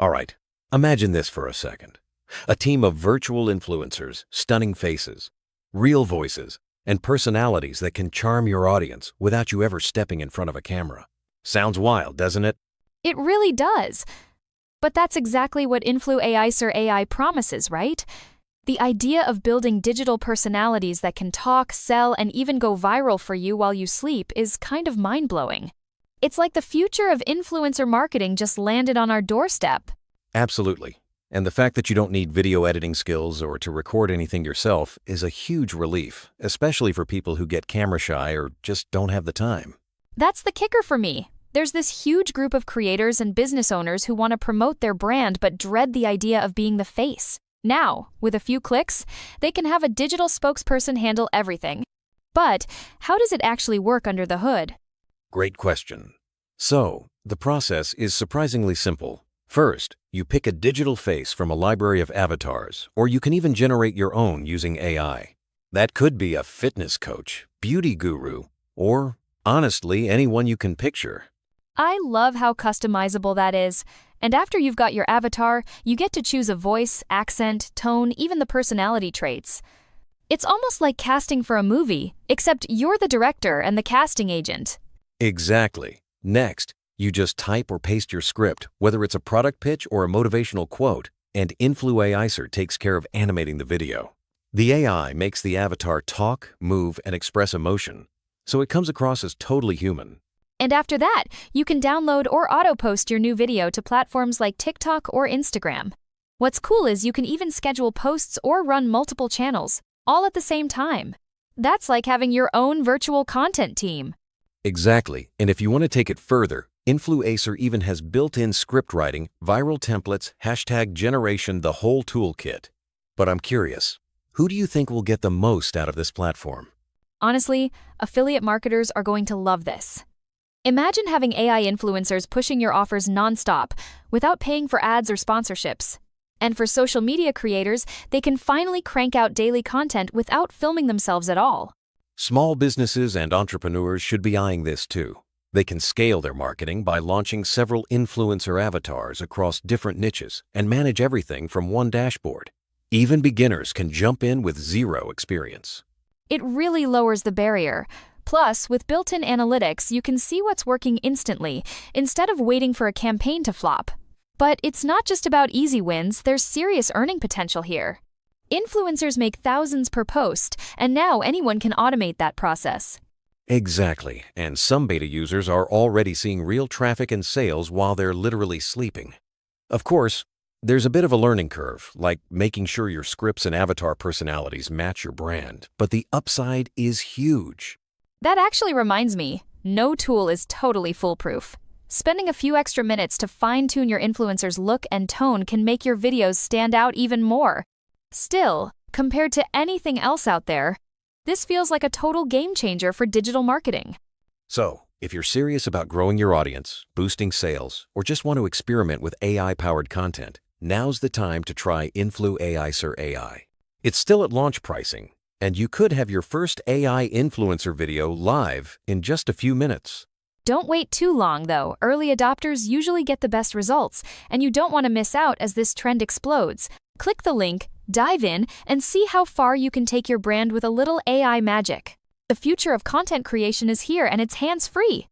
All right, imagine this for a second. A team of virtual influencers, stunning faces, real voices, and personalities that can charm your audience without you ever stepping in front of a camera. Sounds wild, doesn't it? It really does. But that's exactly what InfluAIcer AI promises, right? The idea of building digital personalities that can talk, sell, and even go viral for you while you sleep is kind of mind-blowing. It's like the future of influencer marketing just landed on our doorstep. Absolutely. And the fact that you don't need video editing skills or to record anything yourself is a huge relief, especially for people who get camera shy or just don't have the time. That's the kicker for me. There's this huge group of creators and business owners who want to promote their brand but dread the idea of being the face. Now, with a few clicks, they can have a digital spokesperson handle everything. But how does it actually work under the hood? Great question. So, the process is surprisingly simple. First, you pick a digital face from a library of avatars, or you can even generate your own using AI. That could be a fitness coach, beauty guru, or, honestly, anyone you can picture. I love how customizable that is. And after you've got your avatar, you get to choose a voice, accent, tone, even the personality traits. It's almost like casting for a movie, except you're the director and the casting agent. Exactly. Next, you just type or paste your script, whether it's a product pitch or a motivational quote, and InfluAIcer takes care of animating the video. The AI makes the avatar talk, move, and express emotion, so it comes across as totally human. And after that, you can download or auto-post your new video to platforms like TikTok or Instagram. What's cool is you can even schedule posts or run multiple channels, all at the same time. That's like having your own virtual content team. Exactly, and if you want to take it further, InfluAIcer even has built-in script writing, viral templates, hashtag generation, the whole toolkit. But I'm curious, who do you think will get the most out of this platform? Honestly, affiliate marketers are going to love this. Imagine having AI influencers pushing your offers nonstop, without paying for ads or sponsorships. And for social media creators, they can finally crank out daily content without filming themselves at all. Small businesses and entrepreneurs should be eyeing this too. They can scale their marketing by launching several influencer avatars across different niches and manage everything from one dashboard. Even beginners can jump in with zero experience. It really lowers the barrier. Plus, with built-in analytics, you can see what's working instantly, instead of waiting for a campaign to flop. But it's not just about easy wins, there's serious earning potential here. Influencers make thousands per post, and now anyone can automate that process. Exactly, and some beta users are already seeing real traffic and sales while they're literally sleeping. Of course, there's a bit of a learning curve, like making sure your scripts and avatar personalities match your brand, but the upside is huge. That actually reminds me, no tool is totally foolproof. Spending a few extra minutes to fine-tune your influencer's look and tone can make your videos stand out even more. Still, compared to anything else out there, this feels like a total game changer for digital marketing. So, if you're serious about growing your audience, boosting sales, or just want to experiment with AI-powered content, now's the time to try InfluAIcer AI. It's still at launch pricing, and you could have your first AI influencer video live in just a few minutes. Don't wait too long, though. Early adopters usually get the best results, and you don't want to miss out as this trend explodes. Click the link, dive in, and see how far you can take your brand with a little AI magic. The future of content creation is here, and it's hands-free.